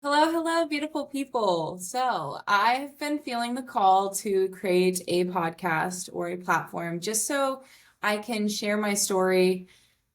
Hello, hello, beautiful people. So, I've been feeling the call to create a podcast or a platform just so I can share my story.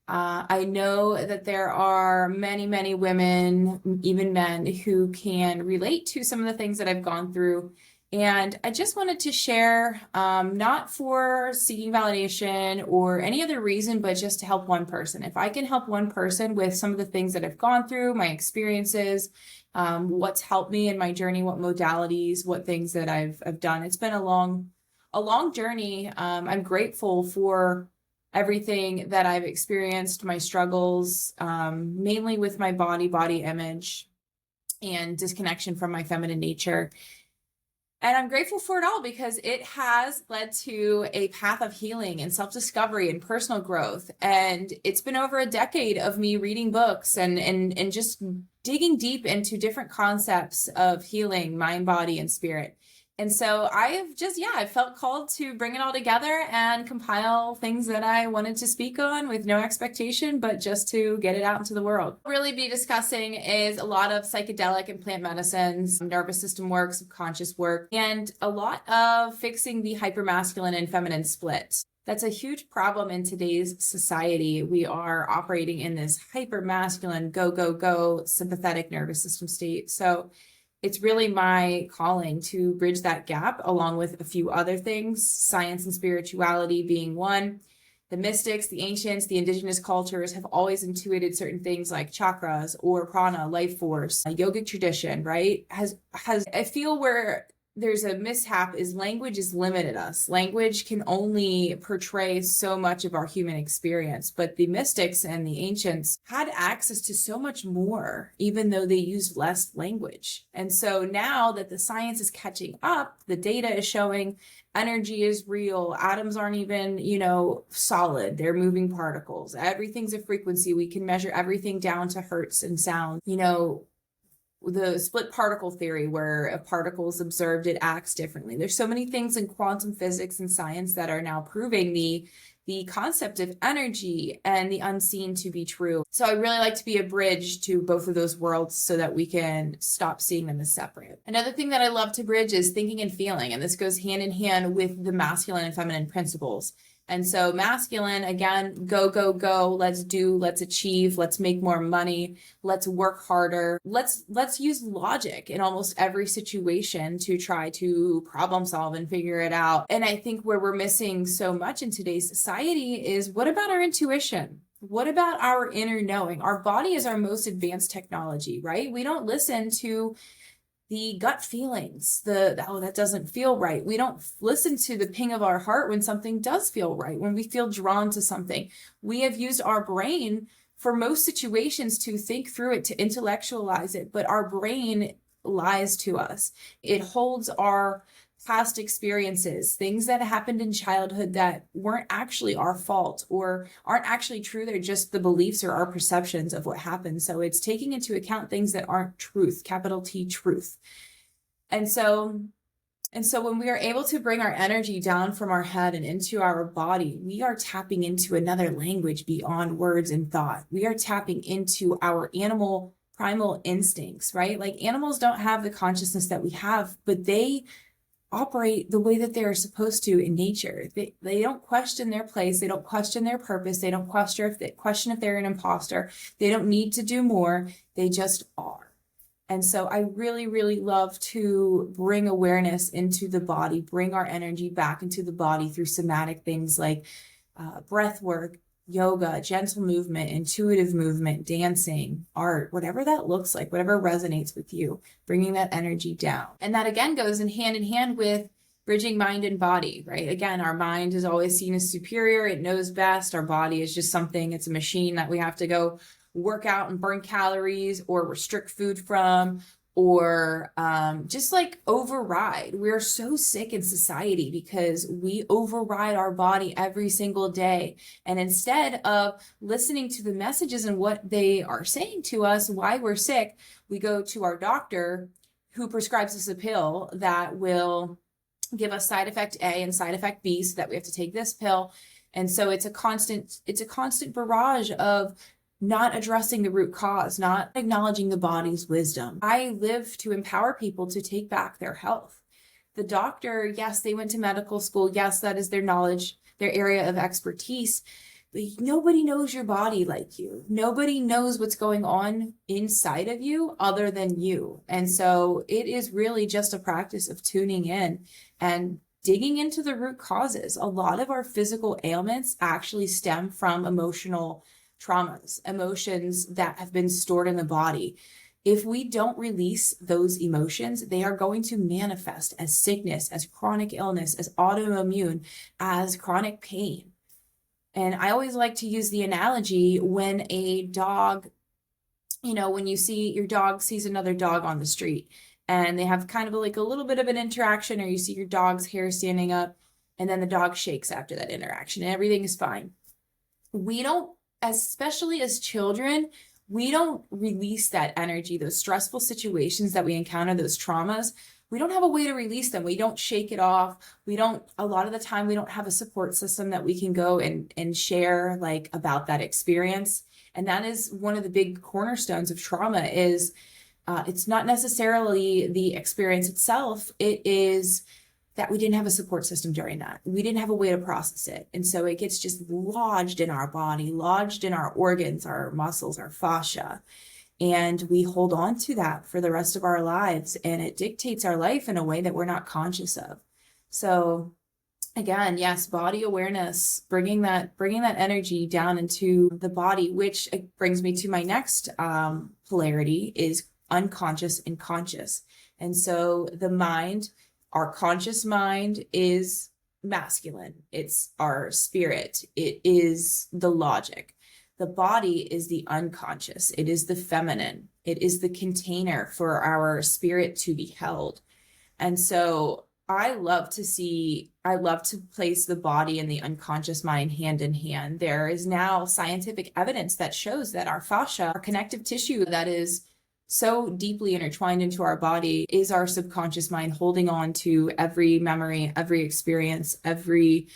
I know that there are many, many women, even men, who can relate to some of the things that I've gone through. And I just wanted to share, not for seeking validation or any other reason, but just to help one person. If I can help one person with some of the things that I've gone through, my experiences, what's helped me in my journey, what modalities, what things that I've done. It's been a long journey. I'm grateful for everything that I've experienced, my struggles, mainly with my body image, and disconnection from my feminine nature. And I'm grateful for it all because it has led to a path of healing and self-discovery and personal growth. And it's been over a decade of me reading books and just digging deep into different concepts of healing, mind, body, and spirit. And so I felt called to bring it all together and compile things that I wanted to speak on with no expectation, but just to get it out into the world. What we'll really be discussing is a lot of psychedelic and plant medicines, nervous system work, subconscious work, and a lot of fixing the hypermasculine and feminine split. That's a huge problem in today's society. We are operating in this hypermasculine, go, go, go, sympathetic nervous system state. So it's really my calling to bridge that gap along with a few other things, science and spirituality being one. The mystics, the ancients, the indigenous cultures have always intuited certain things like chakras or prana, life force. A yogic tradition, right? Has I feel where there's a mishap is language has limited us. Language can only portray so much of our human experience, but the mystics and the ancients had access to so much more, even though they used less language. And so now that the science is catching up, the data is showing energy is real. Atoms aren't even, solid. They're moving particles. Everything's a frequency. We can measure everything down to hertz and sound. The split particle theory, where a particle is observed, it acts differently. There's so many things in quantum physics and science that are now proving the concept of energy and the unseen to be true. So I really like to be a bridge to both of those worlds so that we can stop seeing them as separate. Another thing that I love to bridge is thinking and feeling, and this goes hand in hand with the masculine and feminine principles. And so masculine, again, go, go, go, let's do, let's achieve, let's make more money, let's work harder. Let's use logic in almost every situation to try to problem solve and figure it out. And I think where we're missing so much in today's society is, what about our intuition? What about our inner knowing? Our body is our most advanced technology, right? We don't listen to the gut feelings, that doesn't feel right. We don't listen to the ping of our heart when something does feel right, when we feel drawn to something. We have used our brain for most situations to think through it, to intellectualize it, but our brain lies to us. It holds our past experiences, things that happened in childhood that weren't actually our fault or aren't actually true. They're just the beliefs or our perceptions of what happened. So it's taking into account things that aren't truth, capital T truth. And so when we are able to bring our energy down from our head and into our body, we are tapping into another language beyond words and thought. We are tapping into our animal primal instincts, right? Like, animals don't have the consciousness that we have, but they operate the way that they're supposed to in nature. They don't question their place. They don't question their purpose. They don't question if they're an imposter. They don't need to do more. They just are. And so I really, really love to bring awareness into the body, bring our energy back into the body through somatic things like breath work, yoga, gentle movement, intuitive movement, dancing, art, whatever that looks like, whatever resonates with you, bringing that energy down. And that again goes in hand with bridging mind and body, right? Again, our mind is always seen as superior. It knows best. Our body is just something, it's a machine that we have to go work out and burn calories or restrict food from, or just like override. We're so sick in society because we override our body every single day. And instead of listening to the messages and what they are saying to us, why we're sick, we go to our doctor who prescribes us a pill that will give us side effect A and side effect B, so that we have to take this pill. And so it's a constant barrage of not addressing the root cause, not acknowledging the body's wisdom. I live to empower people to take back their health. The doctor, yes, they went to medical school. Yes, that is their knowledge, their area of expertise. But nobody knows your body like you. Nobody knows what's going on inside of you other than you. And so it is really just a practice of tuning in and digging into the root causes. A lot of our physical ailments actually stem from emotional traumas, emotions that have been stored in the body. If we don't release those emotions, they are going to manifest as sickness, as chronic illness, as autoimmune, as chronic pain. And I always like to use the analogy when a dog, when you see your dog sees another dog on the street and they have kind of like a little bit of an interaction, or you see your dog's hair standing up and then the dog shakes after that interaction and everything is fine. We don't, especially as children, we don't release that energy, those stressful situations that we encounter, those traumas. We don't have a way to release them. We don't shake it off. A lot of the time, we don't have a support system that we can go and share like about that experience. And that is one of the big cornerstones of trauma is it's not necessarily the experience itself. It is that we didn't have a support system during that. We didn't have a way to process it. And so it gets just lodged in our body, lodged in our organs, our muscles, our fascia. And we hold on to that for the rest of our lives. And it dictates our life in a way that we're not conscious of. So again, yes, body awareness, bringing that energy down into the body, which brings me to my next polarity is unconscious and conscious. And so the mind, our conscious mind is masculine. It's our spirit. It is the logic. The body is the unconscious. It is the feminine. It is the container for our spirit to be held. And so I love to place the body and the unconscious mind hand in hand. There is now scientific evidence that shows that our fascia, our connective tissue that is so deeply intertwined into our body, is our subconscious mind holding on to every memory, every experience, everything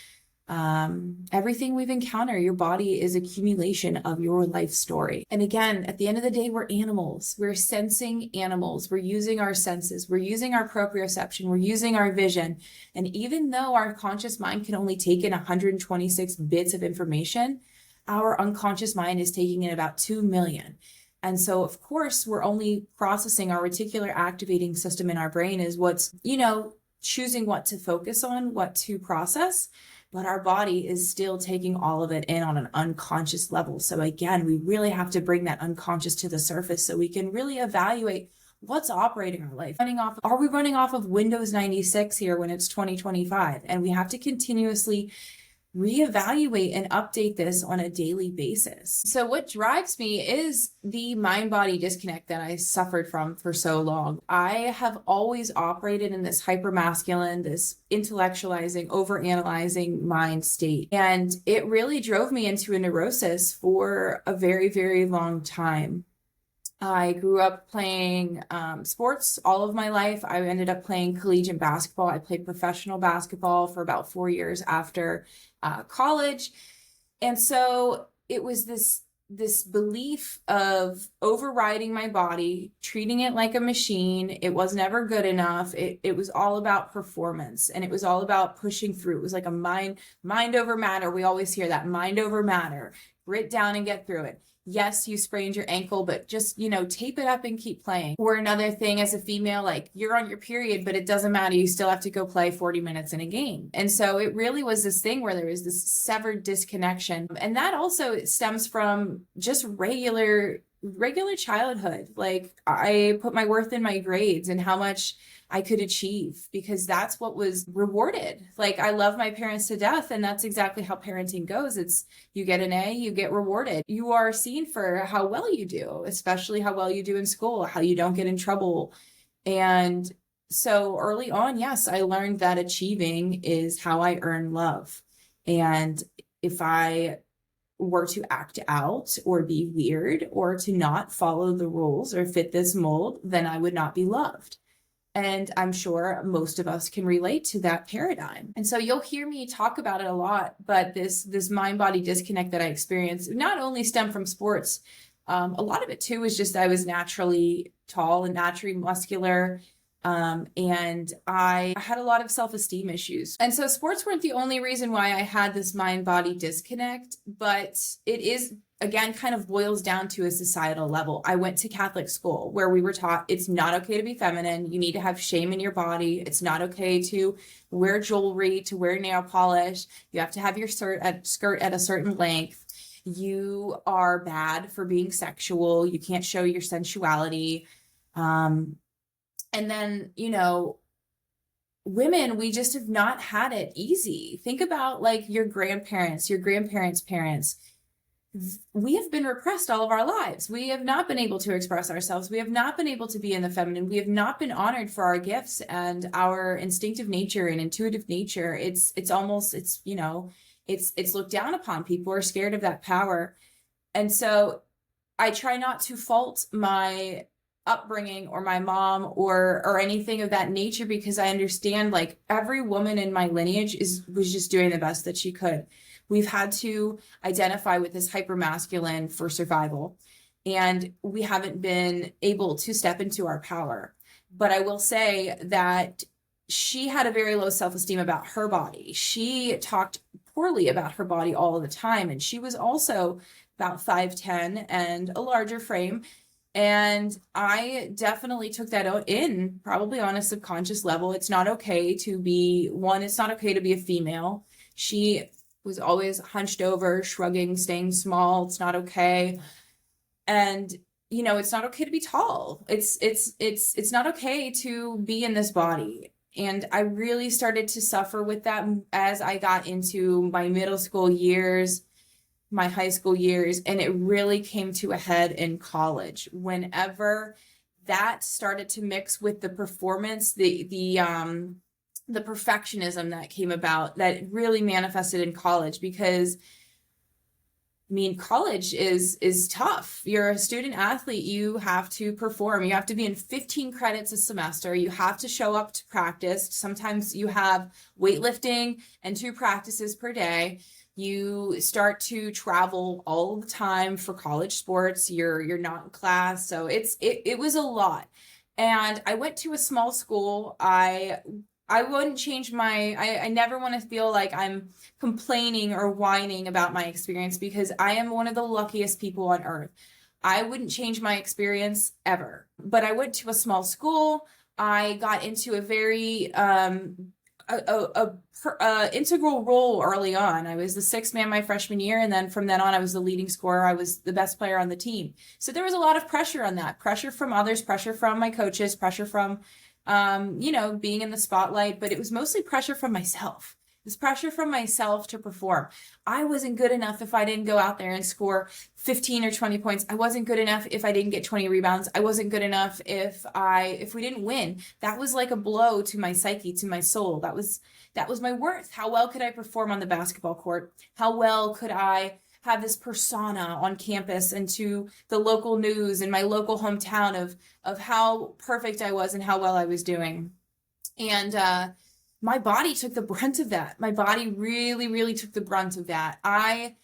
we've encountered. Your body is accumulation of your life story. And again, at the end of the day, we're animals. We're sensing animals. We're using our senses. We're using our proprioception. We're using our vision. And even though our conscious mind can only take in 126 bits of information, our unconscious mind is taking in about 2 million. And so, of course, we're only processing our reticular activating system in our brain is what's, choosing what to focus on, what to process. But our body is still taking all of it in on an unconscious level. So again, we really have to bring that unconscious to the surface so we can really evaluate what's operating our life. Are we running off of Windows 96 here when it's 2025? And we have to continuously reevaluate and update this on a daily basis. So what drives me is the mind-body disconnect that I suffered from for so long. I have always operated in this hyper-masculine, this intellectualizing, overanalyzing mind state. And it really drove me into a neurosis for a very, very long time. I grew up playing sports all of my life. I ended up playing collegiate basketball. I played professional basketball for about 4 years after college. And so it was this belief of overriding my body, treating it like a machine. It was never good enough. It was all about performance, and it was all about pushing through. It was like a mind over matter. We always hear that, mind over matter. Grit down and get through it. Yes, you sprained your ankle, but just, tape it up and keep playing. Or another thing as a female, like you're on your period, but it doesn't matter. You still have to go play 40 minutes in a game. And so it really was this thing where there was this severed disconnection. And that also stems from just regular childhood. Like I put my worth in my grades and how much I could achieve because that's what was rewarded. Like I love my parents to death, and that's exactly how parenting goes. It's you get an A, you get rewarded. You are seen for how well you do, especially how well you do in school, how you don't get in trouble. And so early on, yes, I learned that achieving is how I earn love. And if I were to act out or be weird or to not follow the rules or fit this mold, then I would not be loved. And I'm sure most of us can relate to that paradigm. And so you'll hear me talk about it a lot, but this mind-body disconnect that I experienced not only stemmed from sports, a lot of it too was just I was naturally tall and naturally muscular. And I had a lot of self-esteem issues. And so sports weren't the only reason why I had this mind-body disconnect, but it is, again, kind of boils down to a societal level. I went to Catholic school where we were taught it's not okay to be feminine. You need to have shame in your body. It's not okay to wear jewelry, to wear nail polish. You have to have your skirt at a certain length. You are bad for being sexual. You can't show your sensuality. And then, women, we just have not had it easy. Think about like your grandparents, your grandparents' parents. We have been repressed all of our lives. We have not been able to express ourselves. We have not been able to be in the feminine. We have not been honored for our gifts and our instinctive nature and intuitive nature. It's looked down upon. People are scared of that power. And so I try not to fault my upbringing or my mom or anything of that nature, because I understand like every woman in my lineage was just doing the best that she could. We've had to identify with this hypermasculine for survival, and we haven't been able to step into our power. But I will say that she had a very low self-esteem about her body. She talked poorly about her body all the time, and she was also about 5'10" and a larger frame. And I definitely took that in, probably on a subconscious level. It's not okay to be it's not okay to be a female. She was always hunched over, shrugging, staying small. It's not okay. And, it's not okay to be tall. It's not okay to be in this body. And I really started to suffer with that as I got into my middle school years, my high school years, and it really came to a head in college. Whenever that started to mix with the performance, the perfectionism that came about, that really manifested in college, because college is tough. You're a student athlete. You have to perform. You have to be in 15 credits a semester. You have to show up to practice. Sometimes you have weightlifting and 2 practices per day. You start to travel all the time for college sports. You're not in class. So it was a lot. And I went to a small school. I wouldn't change I never want to feel like I'm complaining or whining about my experience, because I am one of the luckiest people on earth. I wouldn't change my experience ever. But I went to a small school. I got into a very integral role early on. I was the 6th man my freshman year, and then from then on I was the leading scorer. I was the best player on the team. So there was a lot of pressure on that. Pressure from others, pressure from my coaches, pressure from being in the spotlight, but it was mostly pressure from myself. This pressure from myself to perform. I wasn't good enough if I didn't go out there and score 15 or 20 points. I wasn't good enough if I didn't get 20 rebounds. I wasn't good enough if we didn't win. That was like a blow to my psyche, to my soul. That was my worth. How well could I perform on the basketball court? How well could I have this persona on campus and to the local news in my local hometown of how perfect I was and how well I was doing? And my body took the brunt of that. My body really, really took the brunt of that. I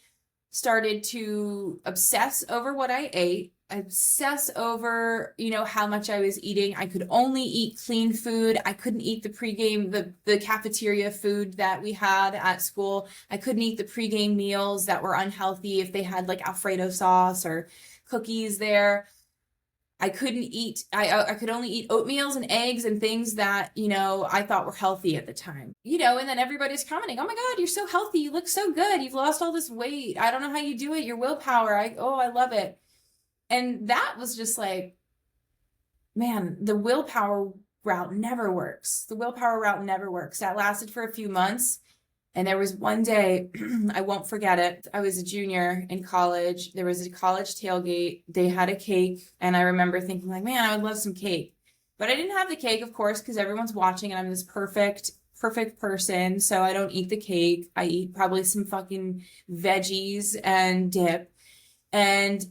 started to obsess over what I ate, obsess over, how much I was eating. I could only eat clean food. I couldn't eat the pregame, the cafeteria food that we had at school. I couldn't eat the pregame meals that were unhealthy if they had like Alfredo sauce or cookies there. I couldn't eat, I could only eat oatmeals and eggs and things that, I thought were healthy at the time. And then everybody's commenting, "Oh my God, you're so healthy. You look so good. You've lost all this weight. I don't know how you do it. Your willpower. I love it." And that was just like, man, the willpower route never works. The willpower route never works. That lasted for a few months. And there was one day, I won't forget it. I was a junior in college. There was a college tailgate. They had a cake. And I remember thinking like, man, I would love some cake. But I didn't have the cake, of course, because everyone's watching and I'm this perfect person. So I don't eat the cake. I eat probably some fucking veggies and dip. And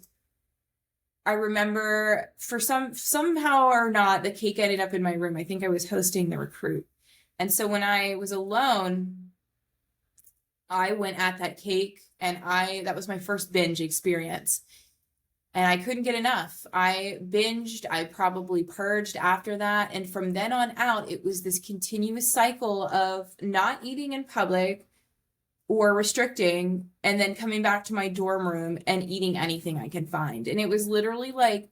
I remember somehow or not, the cake ended up in my room. I think I was hosting the recruit. And so when I was alone, I went at that cake, and that was my first binge experience. And I couldn't get enough. I binged, I probably purged after that. And from then on out, it was this continuous cycle of not eating in public or restricting, and then coming back to my dorm room and eating anything I can find. And it was literally like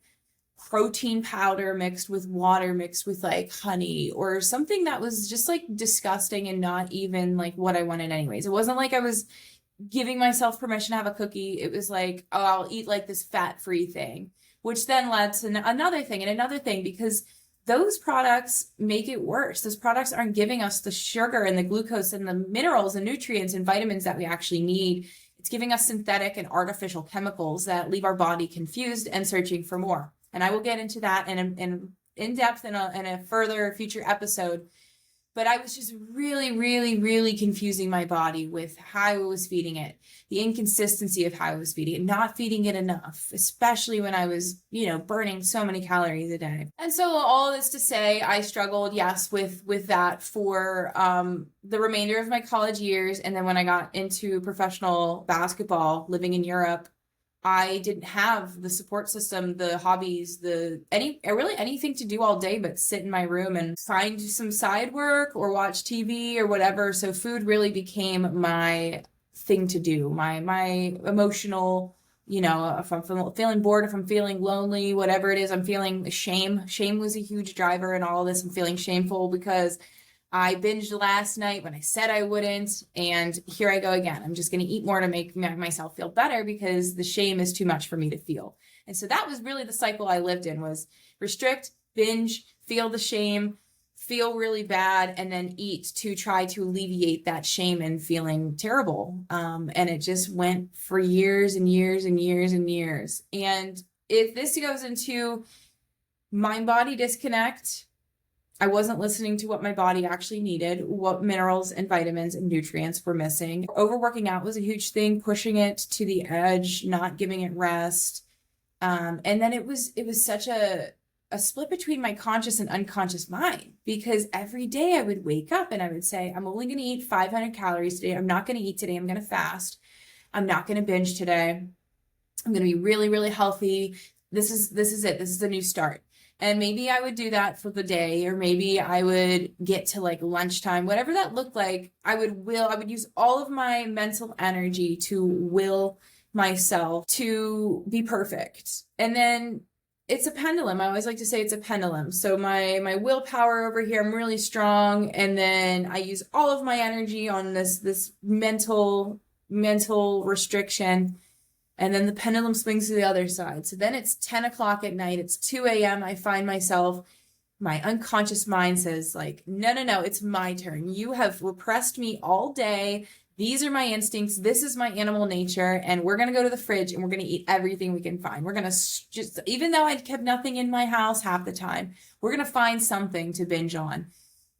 protein powder mixed with water mixed with like honey or something that was just like disgusting and not even like what I wanted anyways. It wasn't like I was giving myself permission to have a cookie. It was like, oh, I'll eat like this fat-free thing, which then led to another thing and another thing, because those products make it worse. Those products aren't giving us the sugar and the glucose and the minerals and nutrients and vitamins that we actually need. It's giving us synthetic and artificial chemicals that leave our body confused and searching for more. And I will get into that in depth in a further future episode. But I was just really, really, really confusing my body with how I was feeding it, the inconsistency of how I was feeding it, not feeding it enough, especially when I was, burning so many calories a day. And so all this to say, I struggled, yes, with that for the remainder of my college years. And then when I got into professional basketball, living in Europe, I didn't have the support system, the hobbies, anything to do all day but sit in my room and find some side work or watch TV or whatever. So food really became my thing to do, my emotional, if I'm feeling bored, if I'm feeling lonely, whatever it is, I'm feeling shame. Shame was a huge driver in all this. I'm feeling shameful because I binged last night when I said I wouldn't, and here I go again. I'm just going to eat more to make myself feel better because the shame is too much for me to feel. And so that was really the cycle I lived in, was restrict, binge, feel the shame, feel really bad, and then eat to try to alleviate that shame and feeling terrible. And it just went for years and years and years and years. And if this goes into mind-body disconnect, I wasn't listening to what my body actually needed, what minerals and vitamins and nutrients were missing. Overworking out was a huge thing, pushing it to the edge, not giving it rest. And then it was such a split between my conscious and unconscious mind, because every day I would wake up and I would say, I'm only going to eat 500 calories today. I'm not going to eat today. I'm going to fast. I'm not going to binge today. I'm going to be really, really healthy. This is it. This is a new start. And maybe I would do that for the day, or maybe I would get to like lunchtime, whatever that looked like. I would use all of my mental energy to will myself to be perfect. And then it's a pendulum. I always like to say it's a pendulum. So my willpower over here, I'm really strong. And then I use all of my energy on this mental restriction. And then the pendulum swings to the other side. So then it's 10 o'clock at night. It's 2 a.m. I find myself, my unconscious mind says like, no, it's my turn. You have repressed me all day. These are my instincts. This is my animal nature. And we're going to go to the fridge and we're going to eat everything we can find. We're going to just, even though I'd kept nothing in my house half the time, we're going to find something to binge on.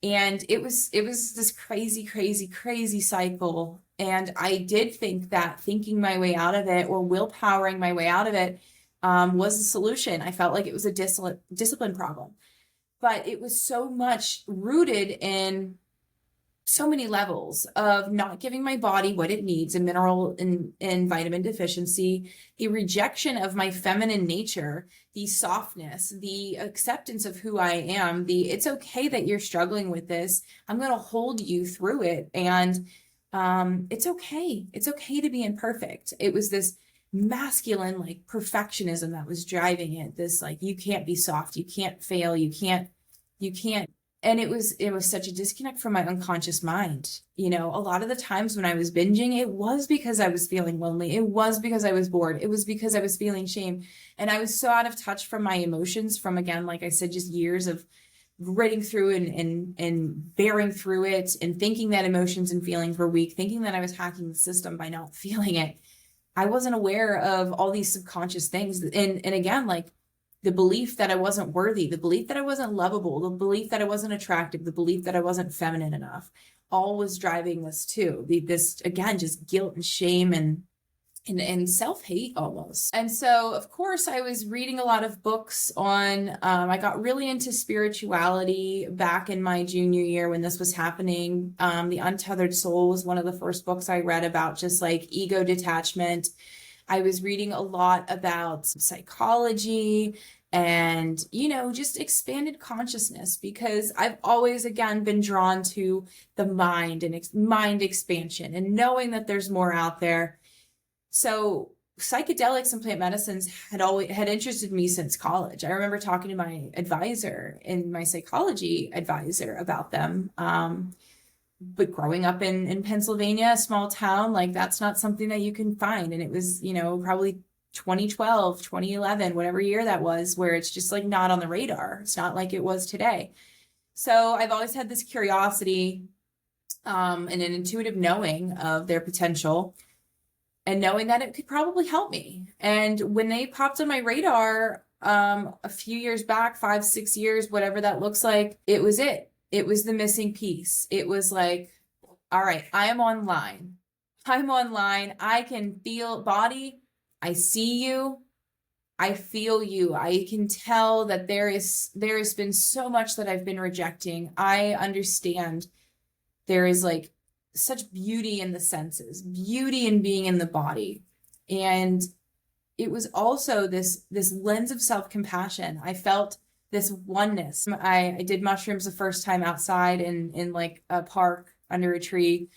And it was this crazy, crazy, crazy cycle. And I did think that thinking my way out of it, or willpowering my way out of it, was the solution. I felt like it was a discipline problem. But it was so much rooted in so many levels of not giving my body what it needs, a mineral and vitamin deficiency, a rejection of my feminine nature, the softness, the acceptance of who I am, it's okay that you're struggling with this. I'm going to hold you through it. And it's okay. It's okay to be imperfect. It was this masculine, like, perfectionism that was driving it. This, like, you can't be soft. You can't fail. You can't. And it was such a disconnect from my unconscious mind. A lot of the times when I was binging, it was because I was feeling lonely. It was because I was bored. It was because I was feeling shame. And I was so out of touch from my emotions from, again, like I said, just years of gritting through and bearing through it, and thinking that emotions and feelings were weak, thinking that I was hacking the system by not feeling it. I wasn't aware of all these subconscious things. And again, like, the belief that I wasn't worthy, the belief that I wasn't lovable, the belief that I wasn't attractive, the belief that I wasn't feminine enough, all was driving this too. This, again, just guilt and shame and and self-hate almost. And so, of course, I was reading a lot of books on, I got really into spirituality back in my junior year when this was happening. The Untethered Soul was one of the first books I read about just like ego detachment. I was reading a lot about psychology and, just expanded consciousness, because I've always, again, been drawn to the mind and mind expansion and knowing that there's more out there. So psychedelics and plant medicines had interested me since college. I remember talking to my advisor and my psychology advisor about them. But growing up in Pennsylvania, a small town, like that's not something that you can find. And it was, probably 2012, 2011, whatever year that was, where it's just like not on the radar. It's not like it was today. So I've always had this curiosity, and an intuitive knowing of their potential, and knowing that it could probably help me. And when they popped on my radar, a few years back, 5-6 years, whatever that looks like, it was the missing piece. It was like, all right, I am online. I can feel body. I see you. I feel you. I can tell that there has been so much that I've been rejecting. I understand there is like such beauty in the senses, beauty in being in the body. And it was also this lens of self-compassion. I felt this oneness. I did mushrooms the first time outside in like a park under a tree,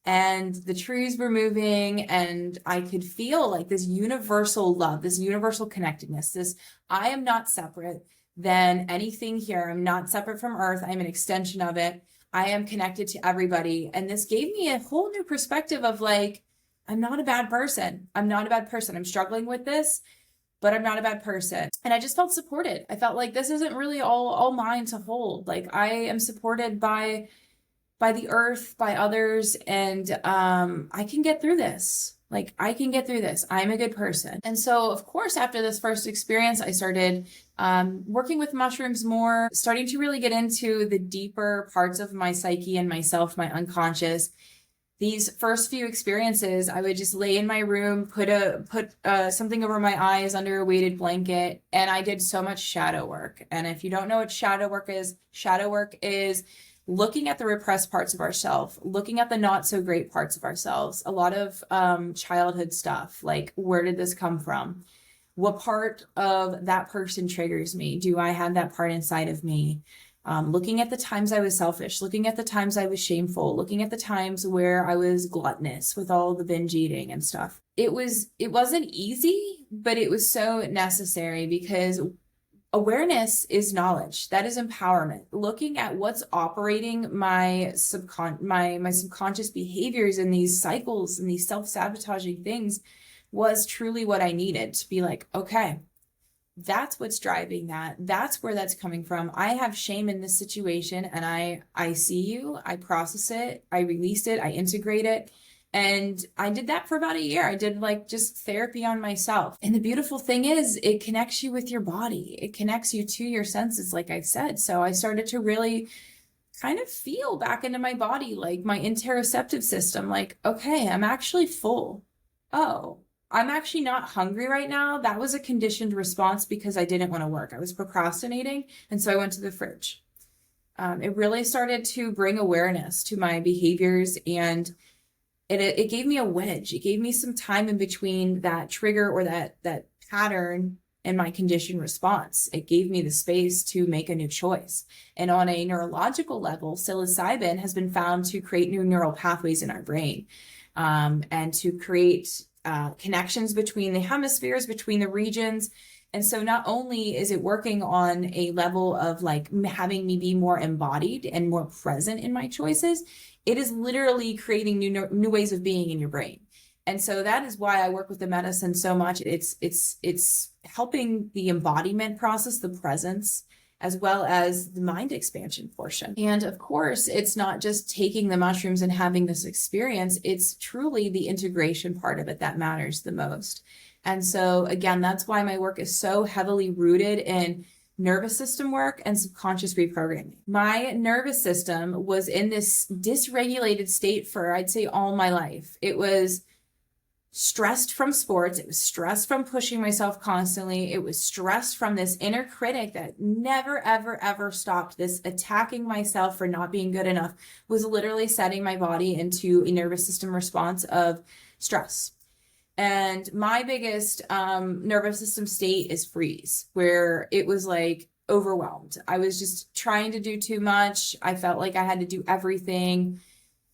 and the trees were moving, and I could feel like this universal love, this universal connectedness, this I am not separate than anything here. I'm not separate from Earth. I'm an extension of it. I am connected to everybody. And this gave me a whole new perspective of like, I'm not a bad person. I'm not a bad person. I'm struggling with this, but I'm not a bad person. And I just felt supported. I felt like this isn't really all mine to hold. Like I am supported by the earth, by others, and I can get through this. Like I can get through this. I'm a good person. And so, of course, after this first experience, I started working with mushrooms more, starting to really get into the deeper parts of my psyche and myself, my unconscious. These first few experiences, I would just lay in my room, put something over my eyes under a weighted blanket, and I did so much shadow work. And if you don't know what shadow work is looking at the repressed parts of ourselves, looking at the not so great parts of ourselves, a lot of childhood stuff, like where did this come from? What part of that person triggers me? Do I have that part inside of me? Looking at the times I was selfish, looking at the times I was shameful, looking at the times where I was gluttonous with all the binge eating and stuff. It wasn't easy, but it was so necessary, because awareness is knowledge. That is empowerment. Looking at what's operating my subconscious behaviors in these cycles and these self-sabotaging things was truly what I needed to be like, okay, that's what's driving that. That's where that's coming from. I have shame in this situation, and I see you, I process it, I release it, I integrate it. And I did that for about a year. I did like just therapy on myself. And the beautiful thing is it connects you with your body. It connects you to your senses, like I said. So I started to really kind of feel back into my body, like my interoceptive system, like, okay, I'm actually full. Oh, I'm actually not hungry right now. That was a conditioned response because I didn't want to work. I was procrastinating. And so I went to the fridge. It really started to bring awareness to my behaviors, and it gave me a wedge. It gave me some time in between that trigger or that pattern and my conditioned response. It gave me the space to make a new choice. And on a neurological level, psilocybin has been found to create new neural pathways in our brain, and to create connections between the hemispheres, between the regions. And so not only is it working on a level of like having me be more embodied and more present in my choices, it is literally creating new ways of being in your brain. And so that is why I work with the medicine so much. It's helping the embodiment process, the presence, as well as the mind expansion portion. And of course, it's not just taking the mushrooms and having this experience, it's truly the integration part of it that matters the most. And so again, that's why my work is so heavily rooted in nervous system work and subconscious reprogramming. My nervous system was in this dysregulated state for, I'd say, all my life. It was stressed from sports. It was stressed from pushing myself constantly. It was stressed from this inner critic that never, ever, ever stopped. This attacking myself for not being good enough was literally setting my body into a nervous system response of stress. And my biggest nervous system state is freeze, where it was like overwhelmed. I was just trying to do too much. I felt like I had to do everything.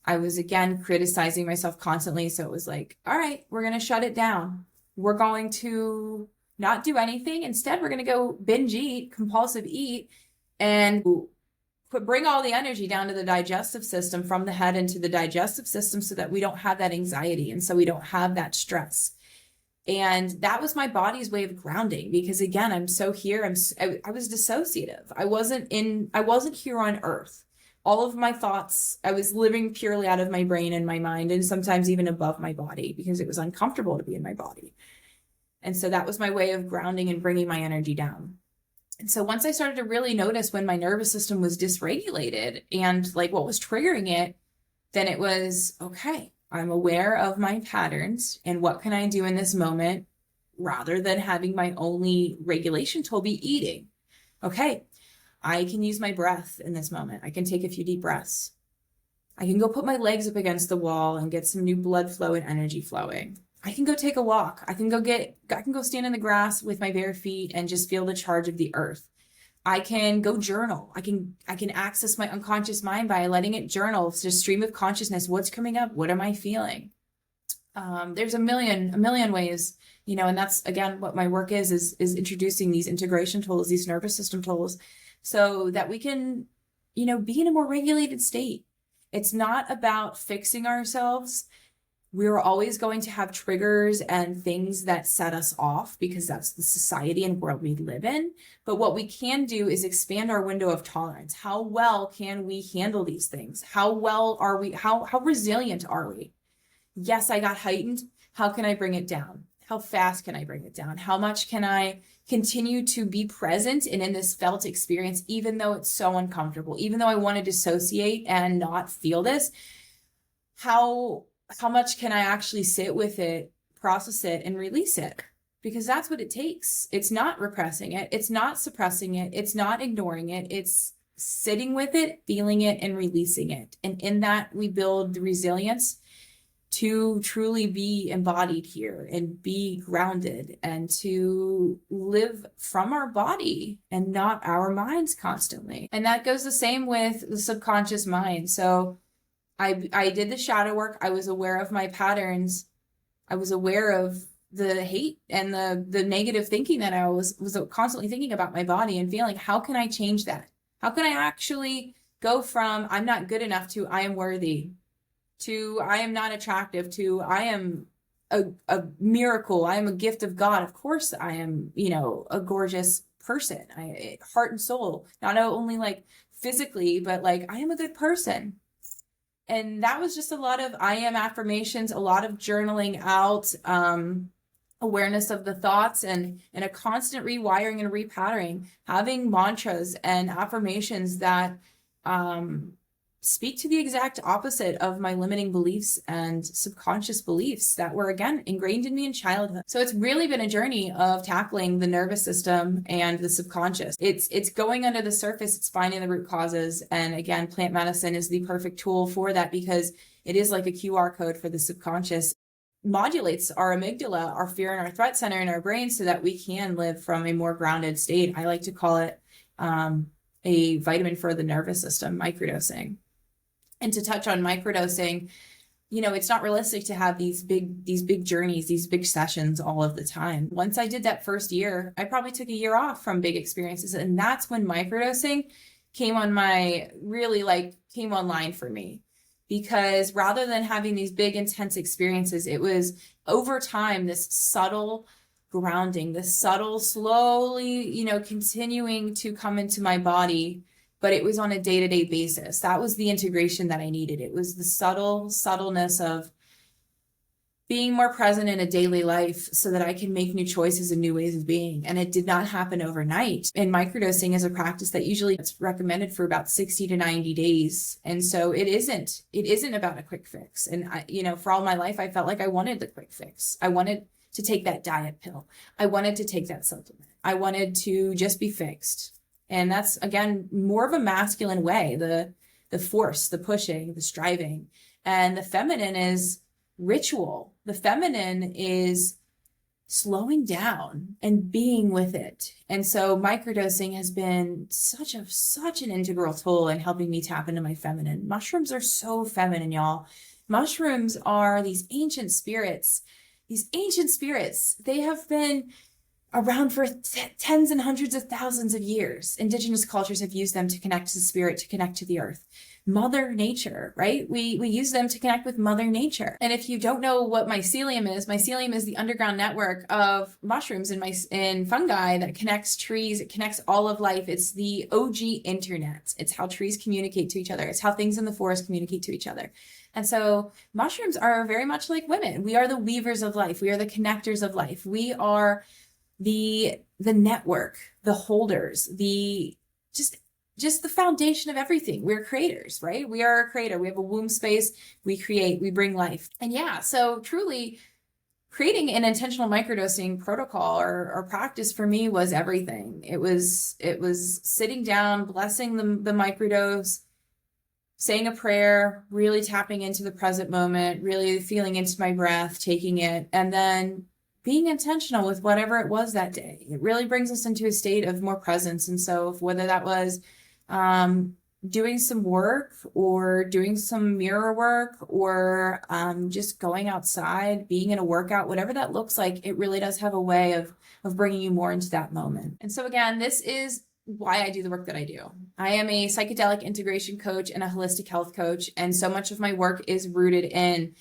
I was, again, criticizing myself constantly. So it was like, all right, we're going to shut it down. We're going to not do anything. Instead, we're going to go binge eat, compulsive eat, and bring all the energy down to the digestive system, from the head into the digestive system, so that we don't have that anxiety and so we don't have that stress. And that was my body's way of grounding, because again, I'm so here. I was dissociative. I wasn't here on earth. All of my thoughts, I was living purely out of my brain and my mind, and sometimes even above my body, because it was uncomfortable to be in my body. And so that was my way of grounding and bringing my energy down. And so once I started to really notice when my nervous system was dysregulated and like what was triggering it, then it was, okay, I'm aware of my patterns and what can I do in this moment, rather than having my only regulation tool be eating. Okay, I can use my breath in this moment. I can take a few deep breaths. I can go put my legs up against the wall and get some new blood flow and energy flowing. I can go take a walk. I can go stand in the grass with my bare feet and just feel the charge of the earth. I can go journal. I can access my unconscious mind by letting it journal. It's just stream of consciousness. What's coming up? What am I feeling? There's a million ways, and that's, again, what my work is introducing these integration tools, these nervous system tools, so that we can, be in a more regulated state. It's not about fixing ourselves. We're always going to have triggers and things that set us off, because that's the society and world we live in. But what we can do is expand our window of tolerance. How well can we handle these things? How well are we? How resilient are we? Yes, I got heightened. How can I bring it down? How fast can I bring it down? How much can I continue to be present and in this felt experience, even though it's so uncomfortable, even though I want to dissociate and not feel this? How much can I actually sit with it, process it, and release it? Because that's what it takes. It's not repressing it. It's not suppressing it. It's not ignoring it. It's sitting with it, feeling it, and releasing it. And in that, we build the resilience to truly be embodied here and be grounded and to live from our body and not our minds constantly. And that goes the same with the subconscious mind. So I did the shadow work. I was aware of my patterns. I was aware of the hate and the negative thinking that I was constantly thinking about my body, and feeling, how can I change that? How can I actually go from I'm not good enough to I am worthy, to I am not attractive, to I am a miracle. I am a gift of God. Of course I am, a gorgeous person. Heart and soul, not only like physically, but like I am a good person. And that was just a lot of I am affirmations, a lot of journaling out, awareness of the thoughts, and a constant rewiring and repatterning, having mantras and affirmations that speak to the exact opposite of my limiting beliefs and subconscious beliefs that were, again, ingrained in me in childhood. So it's really been a journey of tackling the nervous system and the subconscious. It's going under the surface, it's finding the root causes. And again, plant medicine is the perfect tool for that, because it is like a QR code for the subconscious. Modulates our amygdala, our fear and our threat center in our brain, so that we can live from a more grounded state. I like to call it a vitamin for the nervous system, microdosing. And to touch on microdosing, it's not realistic to have these big journeys, these big sessions all of the time. Once I did that first year, I probably took a year off from big experiences. And that's when microdosing came online for me. Because rather than having these big, intense experiences, it was over time, this subtle grounding, this subtle, slowly, continuing to come into my body. But it was on a day-to-day basis. That was the integration that I needed. It was the subtleness of being more present in a daily life so that I can make new choices and new ways of being. And it did not happen overnight. And microdosing is a practice that usually it's recommended for about 60 to 90 days. And so it isn't about a quick fix. And for all my life, I felt like I wanted the quick fix. I wanted to take that diet pill. I wanted to take that supplement. I wanted to just be fixed. And that's, again, more of a masculine way, the force, the pushing, the striving. And the feminine is ritual. The feminine is slowing down and being with it. And so microdosing has been such an integral tool in helping me tap into my feminine. Mushrooms are so feminine, y'all. Mushrooms are these ancient spirits. They have been around for tens and hundreds of thousands of years. Indigenous cultures have used them to connect to the spirit, to connect to the earth. Mother Nature, right? We use them to connect with Mother Nature. And if you don't know what mycelium is the underground network of mushrooms and fungi that connects trees. It connects all of life. It's the OG internet. It's how trees communicate to each other. It's how things in the forest communicate to each other. And so mushrooms are very much like women. We are the weavers of life. We are the connectors of life. We are the network, the holders, just the foundation of everything. We're creators, right? We are a creator. We have a womb space. We create, we bring life. And yeah, so truly creating an intentional microdosing protocol or practice for me was everything. It was sitting down, blessing the microdose, saying a prayer, really tapping into the present moment, really feeling into my breath, taking it, and then being intentional with whatever it was that day. It really brings us into a state of more presence. And so whether that was doing some work or doing some mirror work or just going outside, being in a workout, whatever that looks like, it really does have a way of bringing you more into that moment. And so again, this is why I do the work that I do. I am a psychedelic integration coach and a holistic health coach. And so much of my work is rooted in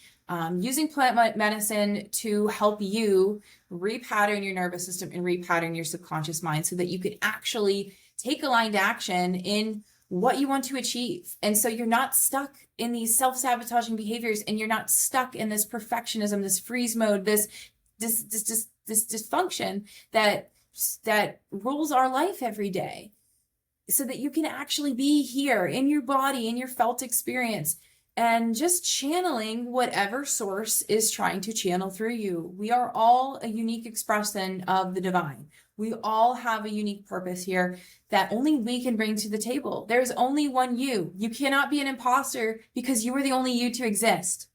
using plant medicine to help you repattern your nervous system and repattern your subconscious mind so that you can actually take aligned action in what you want to achieve. And so you're not stuck in these self-sabotaging behaviors, and you're not stuck in this perfectionism, this freeze mode, this dysfunction that rules our life every day, so that you can actually be here in your body, in your felt experience, and just channeling whatever source is trying to channel through you. We are all a unique expression of the divine. We all have a unique purpose here that only we can bring to the table. There's only one you. You cannot be an imposter because you are the only you to exist.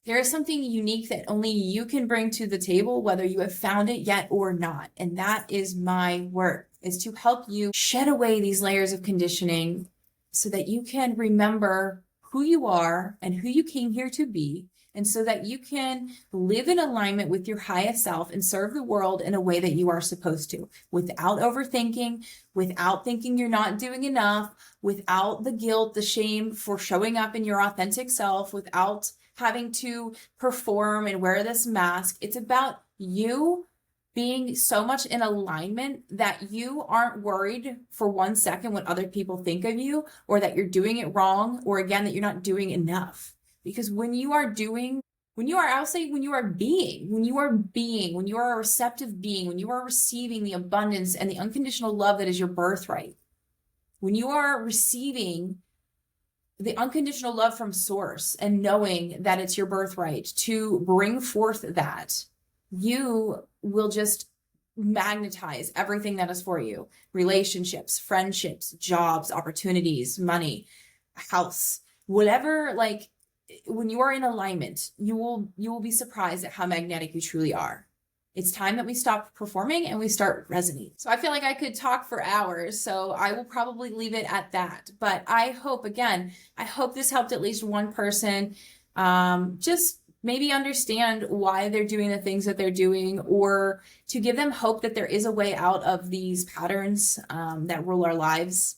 There is something unique that only you can bring to the table, whether you have found it yet or not. And that is my work, is to help you shed away these layers of conditioning so that you can remember who you are and who you came here to be, and so that you can live in alignment with your highest self and serve the world in a way that you are supposed to, without overthinking, without thinking you're not doing enough, without the guilt, the shame for showing up in your authentic self, without having to perform and wear this mask. It's about you being so much in alignment that you aren't worried for 1 second what other people think of you, or that you're doing it wrong, or again, that you're not doing enough. Because when you are being, when you are a receptive being, when you are receiving the abundance and the unconditional love that is your birthright, when you are receiving the unconditional love from source and knowing that it's your birthright to bring forth that, you will just magnetize everything that is for you. Relationships, friendships, jobs, opportunities, money, house, whatever. Like, when you are in alignment, you will be surprised at how magnetic you truly are. It's time that we stop performing and we start resonating. So I feel like I could talk for hours, so I will probably leave it at that. But I hope this helped at least one person just maybe understand why they're doing the things that they're doing, or to give them hope that there is a way out of these patterns that rule our lives,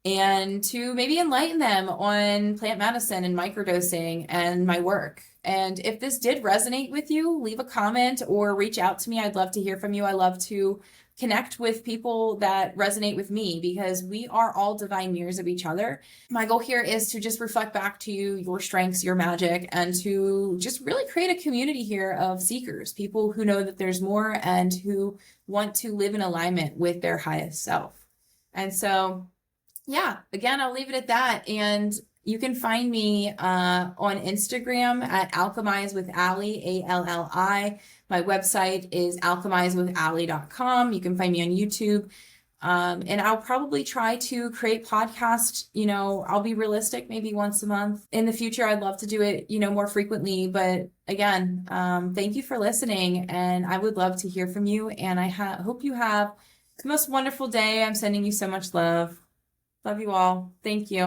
and to maybe enlighten them on plant medicine and microdosing and my work. And if this did resonate with you, leave a comment or reach out to me. I'd love to hear from you. I love to connect with people that resonate with me, because we are all divine mirrors of each other. My goal here is to just reflect back to you your strengths, your magic, and to just really create a community here of seekers, people who know that there's more and who want to live in alignment with their highest self. And so, yeah, again, I'll leave it at that. And you can find me on Instagram at Alchemize with Allie, ALLI. My website is alchemizewithallie.com. You can find me on YouTube. And I'll probably try to create podcasts, I'll be realistic, maybe once a month. In the future, I'd love to do it, more frequently. But again, thank you for listening. And I would love to hear from you. And I hope you have the most wonderful day. I'm sending you so much love. Love you all. Thank you.